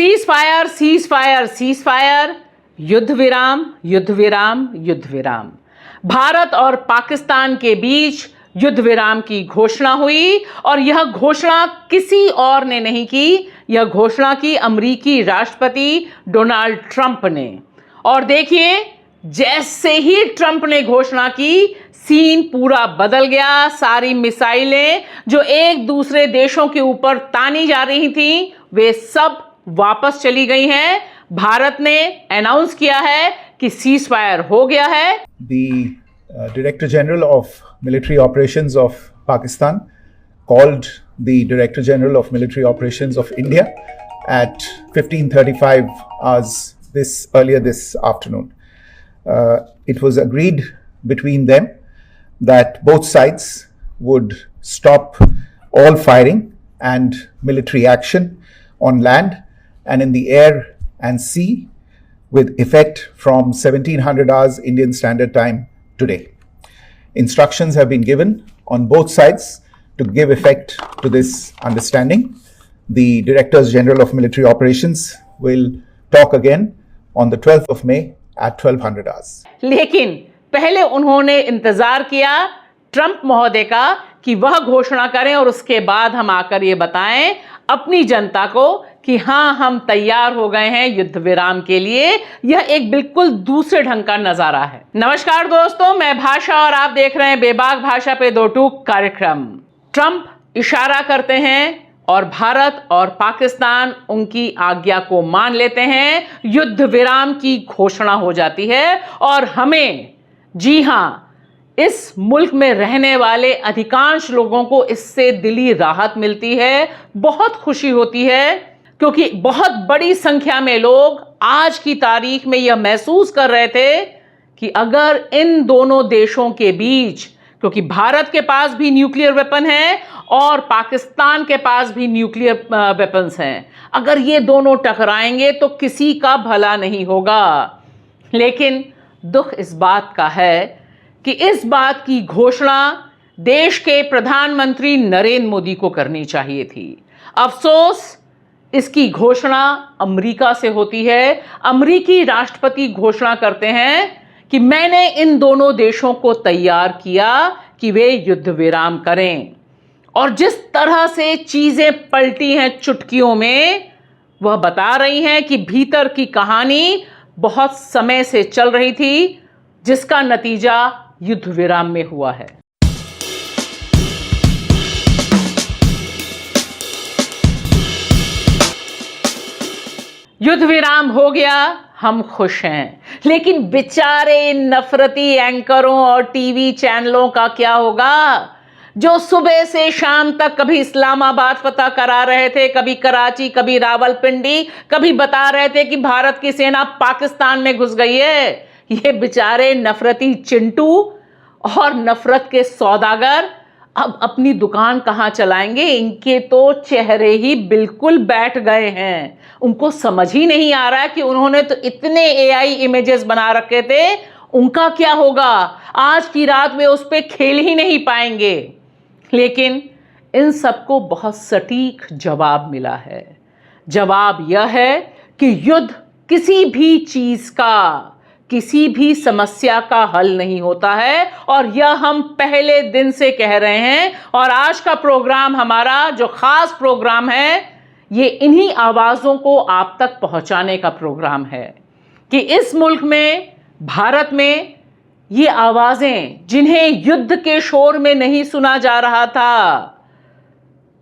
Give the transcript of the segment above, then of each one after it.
Cease fire, cease fire, cease fire, युद्ध विराम, युद्ध विराम, युद्ध विराम। भारत और पाकिस्तान के बीच युद्ध विराम की घोषणा हुई और यह घोषणा किसी और ने नहीं की, यह घोषणा की अमेरिकी राष्ट्रपति डोनाल्ड ट्रंप ने। और देखिए, जैसे ही ट्रंप ने घोषणा की, सीन पूरा बदल गया। सारी मिसाइलें जो एक दूसरे देशों के ऊपर तानी जा रही थी, वे सब वापस चली गई हैं। भारत ने अनाउंस किया है कि सीज फायर हो गया है। The Director General of Military Operations of Pakistan called the Director General of Military Operations of India at 15:35 hours earlier this afternoon. It was agreed between them that both sides would stop all firing and military action on land and in the air and sea with effect from 1700 hours Indian Standard Time today. Instructions have been given on both sides to give effect to this understanding. The Directors General of Military Operations will talk again on the 12th of May at 1200 hours. लेकिन पहले उन्होंने इंतजार किया Trump महोदय का कि वह घोषणा करें और उसके बाद हम आकर ये बताएं अपनी जनता को कि हाँ, हम तैयार हो गए हैं युद्ध विराम के लिए। यह एक बिल्कुल दूसरे ढंग का नजारा है। नमस्कार दोस्तों, मैं भाषा और आप देख रहे हैं बेबाक भाषा पे दो टूक कार्यक्रम। ट्रंप इशारा करते हैं और भारत और पाकिस्तान उनकी आज्ञा को मान लेते हैं। युद्ध विराम की घोषणा हो जाती है और हमें, जी हां, इस मुल्क में रहने वाले अधिकांश लोगों को इससे दिली राहत मिलती है, बहुत खुशी होती है, क्योंकि बहुत बड़ी संख्या में लोग आज की तारीख में यह महसूस कर रहे थे कि अगर इन दोनों देशों के बीच, क्योंकि भारत के पास भी न्यूक्लियर वेपन है और पाकिस्तान के पास भी न्यूक्लियर वेपन्स हैं, अगर ये दोनों टकराएंगे तो किसी का भला नहीं होगा। लेकिन दुख इस बात का है कि इस बात की घोषणा देश के प्रधानमंत्री नरेंद्र मोदी को करनी चाहिए थी। अफसोस, इसकी घोषणा अमेरिका से होती है। अमेरिकी राष्ट्रपति घोषणा करते हैं कि मैंने इन दोनों देशों को तैयार किया कि वे युद्ध विराम करें। और जिस तरह से चीजें पलटी हैं चुटकियों में, वह बता रही हैं कि भीतर की कहानी बहुत समय से चल रही थी, जिसका नतीजा युद्ध विराम में हुआ है। युद्ध विराम हो गया, हम खुश हैं। लेकिन बेचारे नफरती एंकरों और टीवी चैनलों का क्या होगा, जो सुबह से शाम तक कभी इस्लामाबाद फतह करा रहे थे, कभी कराची, कभी रावलपिंडी, कभी बता रहे थे कि भारत की सेना पाकिस्तान में घुस गई है। ये बेचारे नफरती चिंटू और नफरत के सौदागर अब अपनी दुकान कहाँ चलाएंगे? इनके तो चेहरे ही बिल्कुल बैठ गए हैं। उनको समझ ही नहीं आ रहा है कि उन्होंने तो इतने एआई इमेजेस बना रखे थे, उनका क्या होगा? आज की रात वे उस पर खेल ही नहीं पाएंगे। लेकिन इन सबको बहुत सटीक जवाब मिला है। जवाब यह है कि युद्ध किसी भी चीज का, किसी भी समस्या का हल नहीं होता है, और यह हम पहले दिन से कह रहे हैं। और आज का प्रोग्राम, हमारा जो खास प्रोग्राम है, ये इन्हीं आवाज़ों को आप तक पहुंचाने का प्रोग्राम है कि इस मुल्क में, भारत में, ये आवाज़ें जिन्हें युद्ध के शोर में नहीं सुना जा रहा था,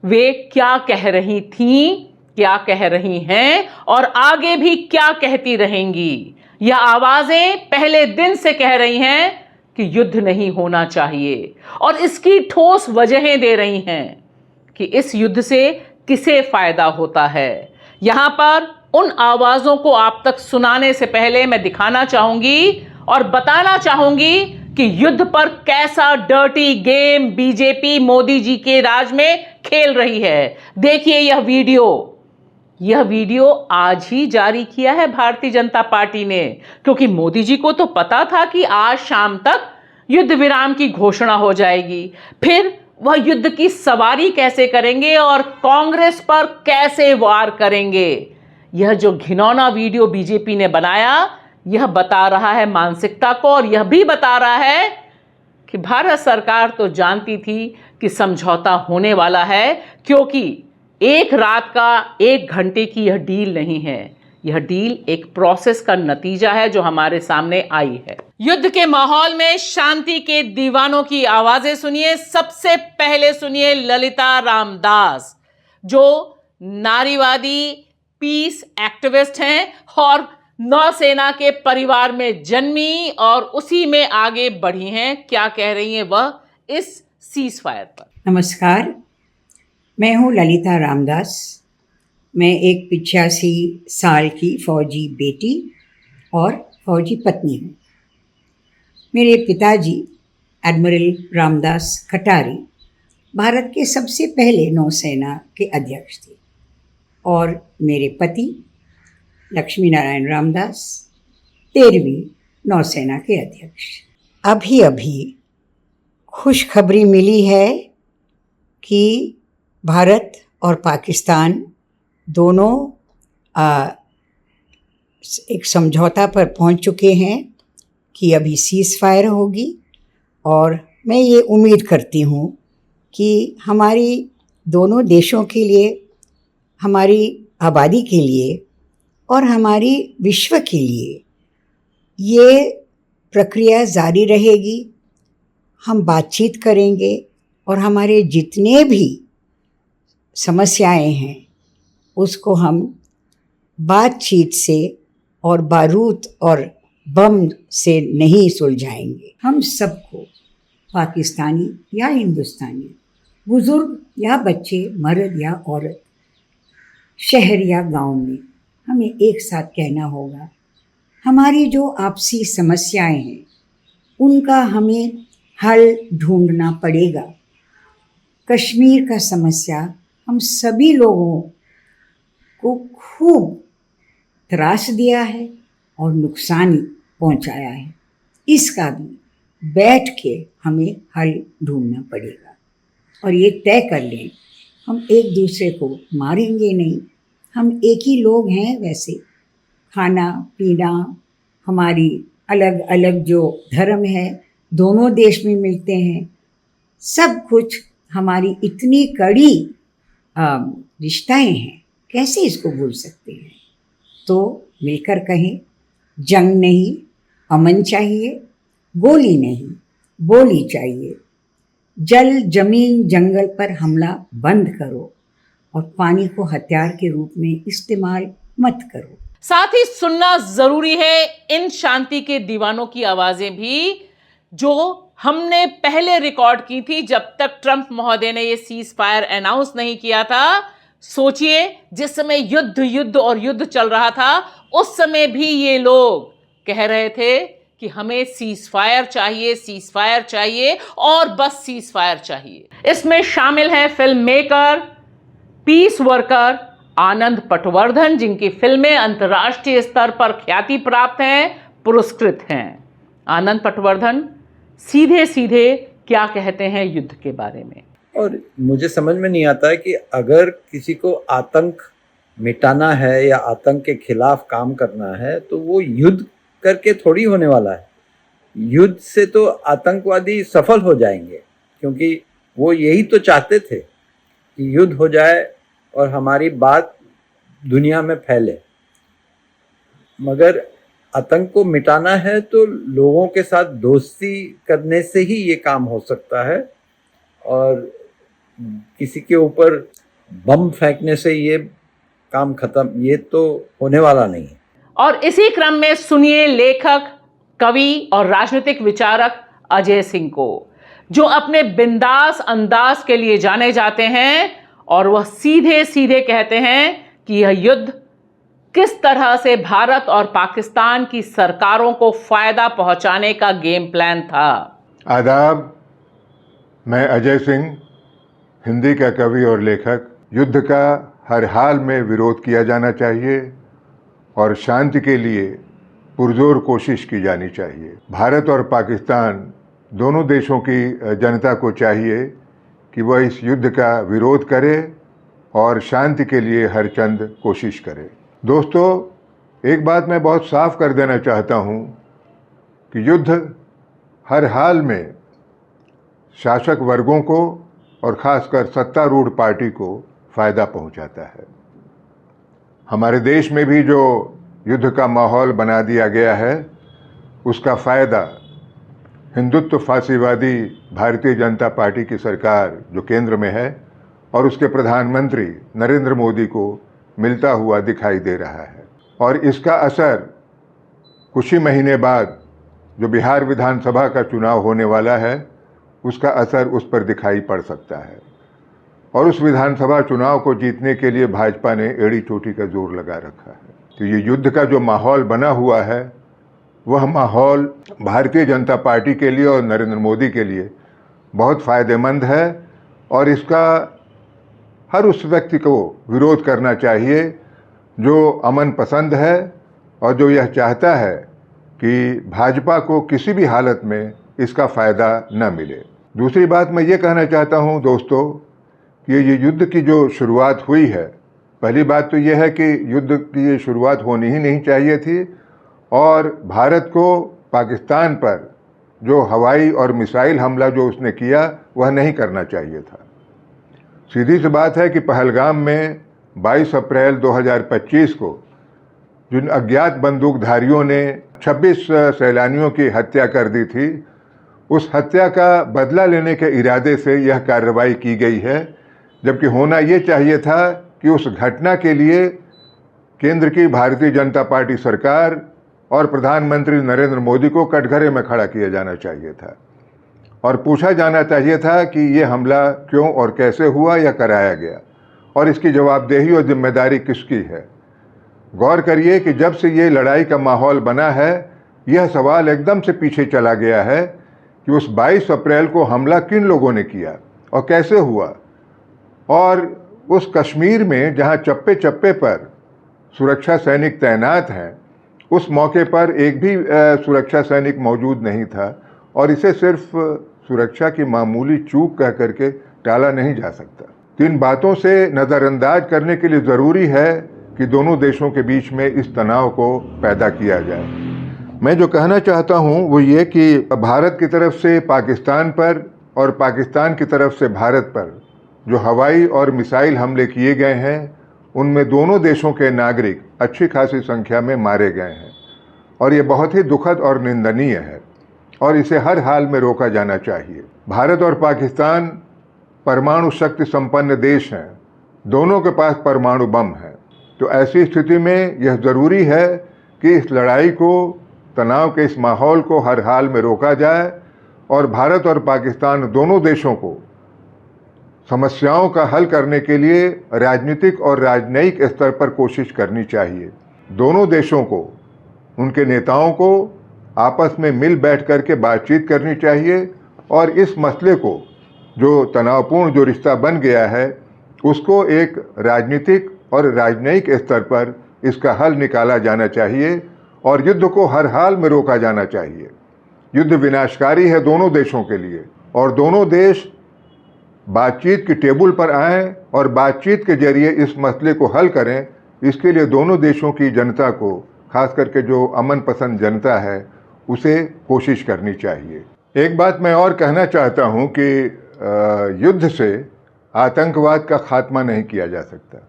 वे क्या कह रही थीं, क्या कह रही हैं और आगे भी क्या कहती रहेंगी। यह आवाजें पहले दिन से कह रही हैं कि युद्ध नहीं होना चाहिए, और इसकी ठोस वजहें दे रही हैं कि इस युद्ध से किसे फायदा होता है। यहां पर उन आवाजों को आप तक सुनाने से पहले मैं दिखाना चाहूंगी और बताना चाहूंगी कि युद्ध पर कैसा dirty game BJP Modi ji के राज में खेल रही है। देखिए यह वीडियो आज ही जारी किया है भारतीय जनता पार्टी ने, क्योंकि मोदी जी को तो पता था कि आज शाम तक युद्ध विराम की घोषणा हो जाएगी। फिर वह युद्ध की सवारी कैसे करेंगे और कांग्रेस पर कैसे वार करेंगे, यह जो घिनौना वीडियो बीजेपी ने बनाया, यह बता रहा है मानसिकता को, और यह भी बता रहा है कि भारत सरकार तो जानती थी कि समझौता होने वाला है, क्योंकि एक रात का 1 घंटे की यह डील नहीं है। यह डील एक प्रोसेस का नतीजा है जो हमारे सामने आई है। युद्ध के माहौल में शांति के दीवानों की आवाजें सुनिए। सबसे पहले सुनिए ललिता रामदास, जो नारीवादी पीस एक्टिविस्ट हैं और नौसेना के परिवार में जन्मी और उसी में आगे बढ़ी हैं। क्या कह रही हैं वह इस सीज फायर पर? नमस्कार, मैं हूँ ललिता रामदास। मैं एक 85 साल की फौजी बेटी और फौजी पत्नी हूँ। मेरे पिताजी एडमिरल रामदास कटारी भारत के सबसे पहले नौसेना के अध्यक्ष थे और मेरे पति लक्ष्मी नारायण रामदास 13वीं नौसेना के अध्यक्ष। अभी अभी खुशखबरी मिली है कि भारत और पाकिस्तान दोनों एक समझौता पर पहुंच चुके हैं कि अभी सीज़ फायर होगी, और मैं ये उम्मीद करती हूँ कि हमारी दोनों देशों के लिए, हमारी आबादी के लिए और हमारी विश्व के लिए ये प्रक्रिया जारी रहेगी। हम बातचीत करेंगे और हमारे जितने भी समस्याएं हैं उसको हम बातचीत से और बारूद और बम से नहीं सुलझाएंगे। हम सबको, पाकिस्तानी या हिंदुस्तानी, बुजुर्ग या बच्चे, मर्द या औरत, शहर या गांव में, हमें एक साथ कहना होगा, हमारी जो आपसी समस्याएं हैं उनका हमें हल ढूंढना पड़ेगा। कश्मीर का समस्या हम सभी लोगों को खूब त्रास दिया है और नुकसान पहुंचाया है। इसका भी बैठ के हमें हल ढूंढना पड़ेगा और ये तय कर लें, हम एक दूसरे को मारेंगे नहीं। हम एक ही लोग हैं। वैसे खाना पीना, हमारी अलग अलग जो धर्म है दोनों देश में मिलते हैं, सब कुछ हमारी इतनी कड़ी रिश्ताएं हैं, कैसे इसको भूल सकते हैं। तो मिलकर कहें, जंग नहीं, अमन चाहिए, गोली नहीं, बोली चाहिए। जल, जमीन, जंगल पर हमला बंद करो और पानी को हथियार के रूप में इस्तेमाल मत करो। साथ ही सुनना जरूरी है इन शांति के दीवानों की आवाजें भी, जो हमने पहले रिकॉर्ड की थी जब तक ट्रंप महोदय ने यह सीज फायर अनाउंस नहीं किया था। सोचिए, जिस समय युद्ध और युद्ध चल रहा था, उस समय भी ये लोग कह रहे थे कि हमें सीज फायर चाहिए और बस सीज फायर चाहिए। इसमें शामिल हैं फिल्म मेकर, पीस वर्कर आनंद पटवर्धन, जिनकी फिल्में अंतर्राष्ट्रीय स्तर पर ख्याति प्राप्त हैं, पुरस्कृत हैं। आनंद पटवर्धन सीधे सीधे क्या कहते हैं युद्ध के बारे में? और मुझे समझ में नहीं आता है कि अगर किसी को आतंक मिटाना है या आतंक के खिलाफ काम करना है तो वो युद्ध करके थोड़ी होने वाला है। युद्ध से तो आतंकवादी सफल हो जाएंगे, क्योंकि वो यही तो चाहते थे कि युद्ध हो जाए और हमारी बात दुनिया में फैले। मगर आतंक को मिटाना है तो लोगों के साथ दोस्ती करने से ही ये काम हो सकता है, और किसी के ऊपर बम फेंकने से ये काम खत्म, ये तो होने वाला नहीं है। और इसी क्रम में सुनिए लेखक, कवि और राजनीतिक विचारक अजय सिंह को, जो अपने बिंदास अंदाज के लिए जाने जाते हैं, और वह सीधे सीधे कहते हैं कि यह युद्ध किस तरह से भारत और पाकिस्तान की सरकारों को फायदा पहुंचाने का गेम प्लान था। आदाब, मैं अजय सिंह, हिंदी का कवि और लेखक। युद्ध का हर हाल में विरोध किया जाना चाहिए और शांति के लिए पुरजोर कोशिश की जानी चाहिए। भारत और पाकिस्तान दोनों देशों की जनता को चाहिए कि वह इस युद्ध का विरोध करे और शांति के लिए हर चंद कोशिश करे। दोस्तों, एक बात मैं बहुत साफ कर देना चाहता हूं कि युद्ध हर हाल में शासक वर्गों को और खासकर सत्तारूढ़ पार्टी को फायदा पहुंचाता है। हमारे देश में भी जो युद्ध का माहौल बना दिया गया है, उसका फायदा हिंदुत्व फासीवादी भारतीय जनता पार्टी की सरकार जो केंद्र में है और उसके प्रधानमंत्री नरेंद्र मोदी को मिलता हुआ दिखाई दे रहा है। और इसका असर कुछ ही महीने बाद जो बिहार विधानसभा का चुनाव होने वाला है, उसका असर उस पर दिखाई पड़ सकता है। और उस विधानसभा चुनाव को जीतने के लिए भाजपा ने एड़ी चोटी का जोर लगा रखा है। तो ये युद्ध का जो माहौल बना हुआ है, वह माहौल भारतीय जनता पार्टी के लिए और नरेंद्र मोदी के लिए बहुत फ़ायदेमंद है और इसका हर उस व्यक्ति को विरोध करना चाहिए जो अमन पसंद है और जो यह चाहता है कि भाजपा को किसी भी हालत में इसका फ़ायदा न मिले। दूसरी बात मैं ये कहना चाहता हूँ दोस्तों कि ये युद्ध की जो शुरुआत हुई है, पहली बात तो ये है कि युद्ध की ये शुरुआत होनी ही नहीं चाहिए थी और भारत को पाकिस्तान पर जो हवाई और मिसाइल हमला जो उसने किया वह नहीं करना चाहिए था। सीधी सी बात है कि पहलगाम में 22 अप्रैल 2025 को जिन अज्ञात बंदूकधारियों ने 26 सैलानियों की हत्या कर दी थी, उस हत्या का बदला लेने के इरादे से यह कार्रवाई की गई है, जबकि होना ये चाहिए था कि उस घटना के लिए केंद्र की भारतीय जनता पार्टी सरकार और प्रधानमंत्री नरेंद्र मोदी को कटघरे में खड़ा किया जाना चाहिए था और पूछा जाना चाहिए था कि ये हमला क्यों और कैसे हुआ या कराया गया और इसकी जवाबदेही और जिम्मेदारी किसकी है। गौर करिए कि जब से ये लड़ाई का माहौल बना है, यह सवाल एकदम से पीछे चला गया है कि उस 22 अप्रैल को हमला किन लोगों ने किया और कैसे हुआ। और उस कश्मीर में जहां चप्पे चप्पे पर सुरक्षा सैनिक तैनात हैं, उस मौके पर एक भी सुरक्षा सैनिक मौजूद नहीं था और इसे सिर्फ सुरक्षा की मामूली चूक कह करके टाला नहीं जा सकता। इन बातों से नज़रअंदाज करने के लिए ज़रूरी है कि दोनों देशों के बीच में इस तनाव को पैदा किया जाए। मैं जो कहना चाहता हूं वो ये कि भारत की तरफ से पाकिस्तान पर और पाकिस्तान की तरफ से भारत पर जो हवाई और मिसाइल हमले किए गए हैं, उनमें दोनों देशों के नागरिक अच्छी खासी संख्या में मारे गए हैं और ये बहुत ही दुखद और निंदनीय है और इसे हर हाल में रोका जाना चाहिए। भारत और पाकिस्तान परमाणु शक्ति संपन्न देश हैं, दोनों के पास परमाणु बम है। तो ऐसी स्थिति में यह ज़रूरी है कि इस लड़ाई को, तनाव के इस माहौल को हर हाल में रोका जाए और भारत और पाकिस्तान दोनों देशों को समस्याओं का हल करने के लिए राजनीतिक और राजनयिक स्तर पर कोशिश करनी चाहिए। दोनों देशों को, उनके नेताओं को आपस में मिल बैठ कर के बातचीत करनी चाहिए और इस मसले को, जो तनावपूर्ण जो रिश्ता बन गया है, उसको एक राजनीतिक और राजनयिक स्तर पर इसका हल निकाला जाना चाहिए और युद्ध को हर हाल में रोका जाना चाहिए। युद्ध विनाशकारी है दोनों देशों के लिए और दोनों देश बातचीत की टेबल पर आएं और बातचीत के जरिए इस मसले को हल करें। इसके लिए दोनों देशों की जनता को, खास करके जो अमन पसंद जनता है, उसे कोशिश करनी चाहिए। एक बात मैं और कहना चाहता हूं कि युद्ध से आतंकवाद का खात्मा नहीं किया जा सकता।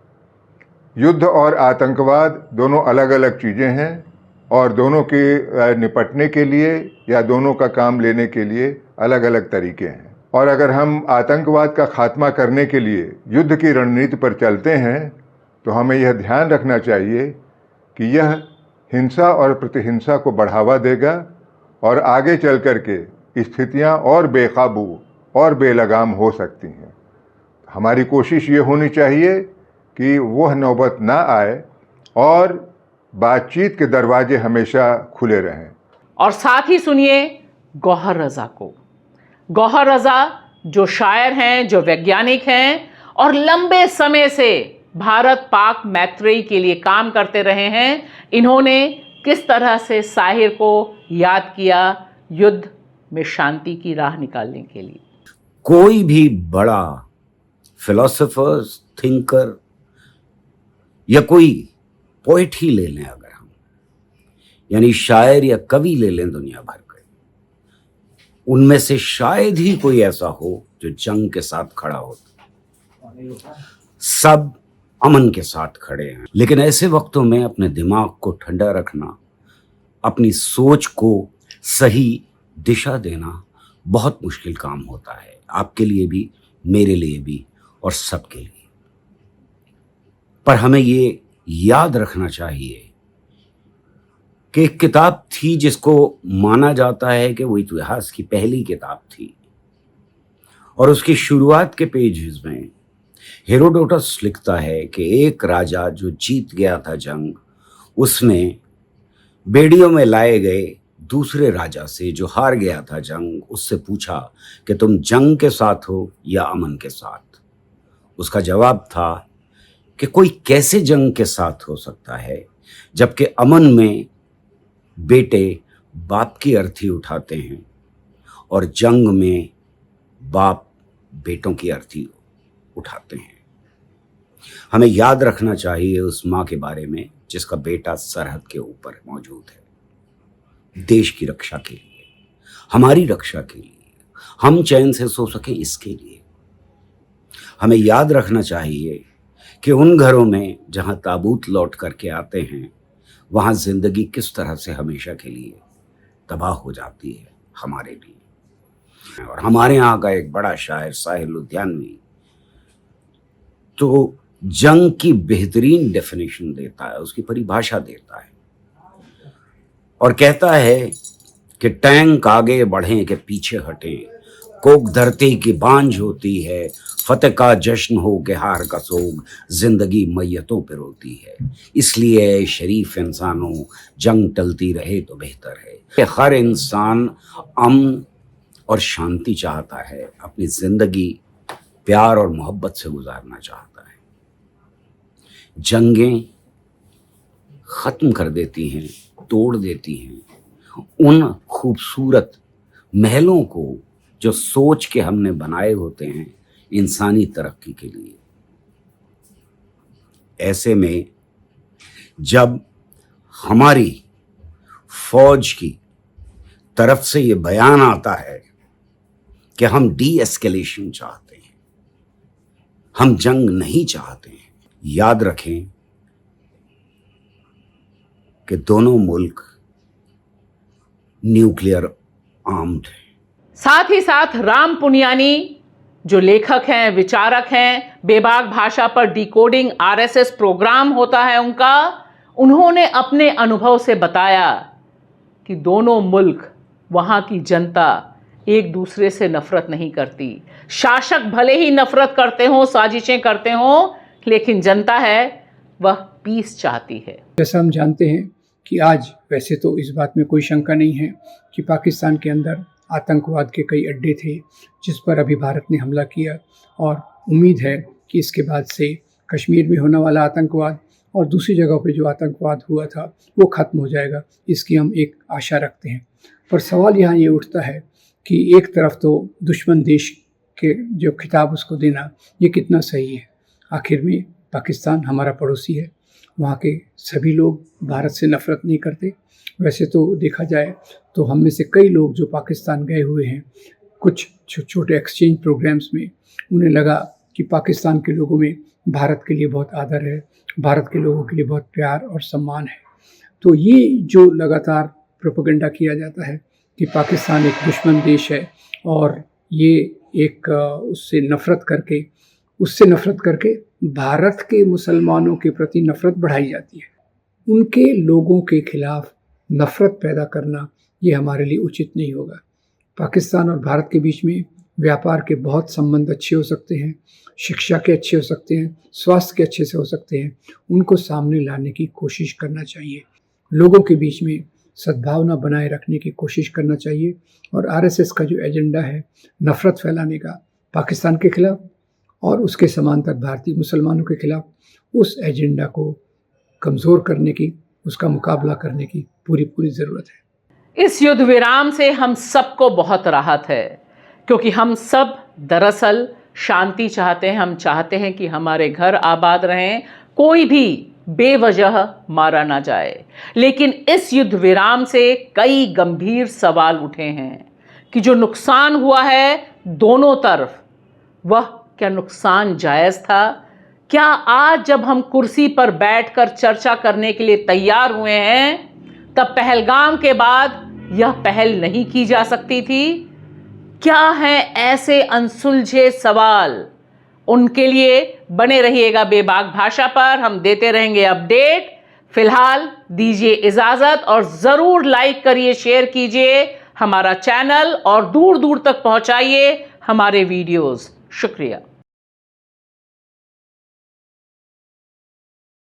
युद्ध और आतंकवाद दोनों अलग अलग चीज़ें हैं और दोनों के निपटने के लिए या दोनों का काम लेने के लिए अलग अलग तरीके हैं। और अगर हम आतंकवाद का खात्मा करने के लिए युद्ध की रणनीति पर चलते हैं तो हमें यह ध्यान रखना चाहिए कि यह हिंसा और प्रतिहिंसा को बढ़ावा देगा और आगे चल कर के स्थितियां और बेकाबू और बेलगाम हो सकती हैं। हमारी कोशिश ये होनी चाहिए कि वह नौबत ना आए और बातचीत के दरवाजे हमेशा खुले रहें। और साथ ही सुनिए गौहर रज़ा को। गौहर रज़ा जो शायर हैं, जो वैज्ञानिक हैं और लंबे समय से भारत पाक मैत्रेयी के लिए काम करते रहे हैं, इन्होंने किस तरह से साहिर को याद किया युद्ध में शांति की राह निकालने के लिए। कोई भी बड़ा फिलोसोफर, थिंकर या कोई पोएट ही ले लें अगर हम, यानी शायर या कवि ले लें दुनिया भर के, उनमें से शायद ही कोई ऐसा हो जो जंग के साथ खड़ा हो। सब अमन के साथ खड़े हैं। लेकिन ऐसे वक्तों में अपने दिमाग को ठंडा रखना, अपनी सोच को सही दिशा देना बहुत मुश्किल काम होता है, आपके लिए भी, मेरे लिए भी और सबके लिए। पर हमें ये याद रखना चाहिए कि एक किताब थी जिसको माना जाता है कि वो इतिहास की पहली किताब थी, और उसकी शुरुआत के पेजेस में हेरोडोटस लिखता है कि एक राजा जो जीत गया था जंग, उसने बेड़ियों में लाए गए दूसरे राजा से जो हार गया था जंग, उससे पूछा कि तुम जंग के साथ हो या अमन के साथ। उसका जवाब था कि कोई कैसे जंग के साथ हो सकता है जबकि अमन में बेटे बाप की अर्थी उठाते हैं और जंग में बाप बेटों की अर्थी उठाते हैं। हमें याद रखना चाहिए उस माँ के बारे में जिसका बेटा सरहद के ऊपर मौजूद है, देश की रक्षा के लिए, हमारी रक्षा के लिए, हम चैन से सो सकें इसके लिए। हमें याद रखना चाहिए कि उन घरों में जहाँ ताबूत लौट करके आते हैं, वहाँ जिंदगी किस तरह से हमेशा के लिए तबाह हो जाती है हमारे लिए। और हमारे यहाँ का एक बड़ा शायर साहिर लुधियानवी तो जंग की बेहतरीन डेफिनेशन देता है, उसकी परिभाषा देता है और कहता है कि टैंक आगे बढ़ें कि पीछे हटें, कोक धरती की बांझ होती है, फतेह का जश्न हो के हार का सोग, जिंदगी मैयतों पर रोती है। इसलिए शरीफ इंसानों जंग टलती रहे तो बेहतर है कि हर इंसान अमन और शांति चाहता है, अपनी जिंदगी प्यार और मोहब्बत से गुजारना चाहता है। जंगें खत्म कर देती हैं, तोड़ देती हैं उन खूबसूरत महलों को जो सोच के हमने बनाए होते हैं इंसानी तरक्की के लिए। ऐसे में जब हमारी फौज की तरफ से ये बयान आता है कि हम डी एस्केलेशन चाहते हैं, हम जंग नहीं चाहते हैं, याद रखें कि दोनों मुल्क न्यूक्लियर आर्म्ड हैं। साथ ही साथ राम पुनियानी जो लेखक हैं, विचारक हैं, बेबाक भाषा पर डिकोडिंग आरएसएस प्रोग्राम होता है उनका, उन्होंने अपने अनुभव से बताया कि दोनों मुल्क, वहाँ की जनता एक दूसरे से नफरत नहीं करती। शासक भले ही नफरत करते हों, साजिशें करते हों, लेकिन जनता है वह पीस चाहती है। जैसा हम जानते हैं कि आज वैसे तो इस बात में कोई शंका नहीं है कि पाकिस्तान के अंदर आतंकवाद के कई अड्डे थे जिस पर अभी भारत ने हमला किया, और उम्मीद है कि इसके बाद से कश्मीर में होने वाला आतंकवाद और दूसरी जगहों पे जो आतंकवाद हुआ था वो ख़त्म हो जाएगा, इसकी हम एक आशा रखते हैं। पर सवाल यहाँ ये उठता है कि एक तरफ तो दुश्मन देश के जो खिताब उसको देना ये कितना सही है। आखिर में पाकिस्तान हमारा पड़ोसी है, वहाँ के सभी लोग भारत से नफ़रत नहीं करते। वैसे तो देखा जाए तो हम में से कई लोग जो पाकिस्तान गए हुए हैं, कुछ छोटे एक्सचेंज प्रोग्राम्स में, उन्हें लगा कि पाकिस्तान के लोगों में भारत के लिए बहुत आदर है, भारत के लोगों के लिए बहुत प्यार और सम्मान है। तो ये जो लगातार प्रोपेगेंडा किया जाता है कि पाकिस्तान एक दुश्मन देश है और ये एक उससे नफ़रत करके भारत के मुसलमानों के प्रति नफ़रत बढ़ाई जाती है, उनके लोगों के खिलाफ नफ़रत पैदा करना ये हमारे लिए उचित नहीं होगा। पाकिस्तान और भारत के बीच में व्यापार के बहुत संबंध अच्छे हो सकते हैं, शिक्षा के अच्छे हो सकते हैं, स्वास्थ्य के अच्छे से हो सकते हैं, उनको सामने लाने की कोशिश करना चाहिए। लोगों के बीच में सद्भावना बनाए रखने की कोशिश करना चाहिए। और आरएसएस का जो एजेंडा है नफ़रत फैलाने का पाकिस्तान के खिलाफ और उसके समांतर भारतीय मुसलमानों के खिलाफ, उस एजेंडा को कमज़ोर करने की, उसका मुकाबला करने की पूरी ज़रूरत है। इस युद्ध विराम से हम सबको बहुत राहत है, क्योंकि हम सब दरअसल शांति चाहते हैं। हम चाहते हैं कि हमारे घर आबाद रहें, कोई भी बेवजह मारा ना जाए। लेकिन इस युद्ध विराम से कई गंभीर सवाल उठे हैं कि जो नुकसान हुआ है दोनों तरफ, वह क्या नुकसान जायज था? क्या आज जब हम कुर्सी पर बैठकर चर्चा करने के लिए तैयार हुए हैं, तब पहलगाम के बाद यह पहल नहीं की जा सकती थी? क्या हैं ऐसे अनसुलझे सवाल? उनके लिए बने रहिएगा बेबाक भाषा पर, हम देते रहेंगे अपडेट। फिलहाल दीजिए इजाजत और जरूर लाइक करिए, शेयर कीजिए हमारा चैनल और दूर दूर तक पहुंचाइए हमारे वीडियोस। शुक्रिया।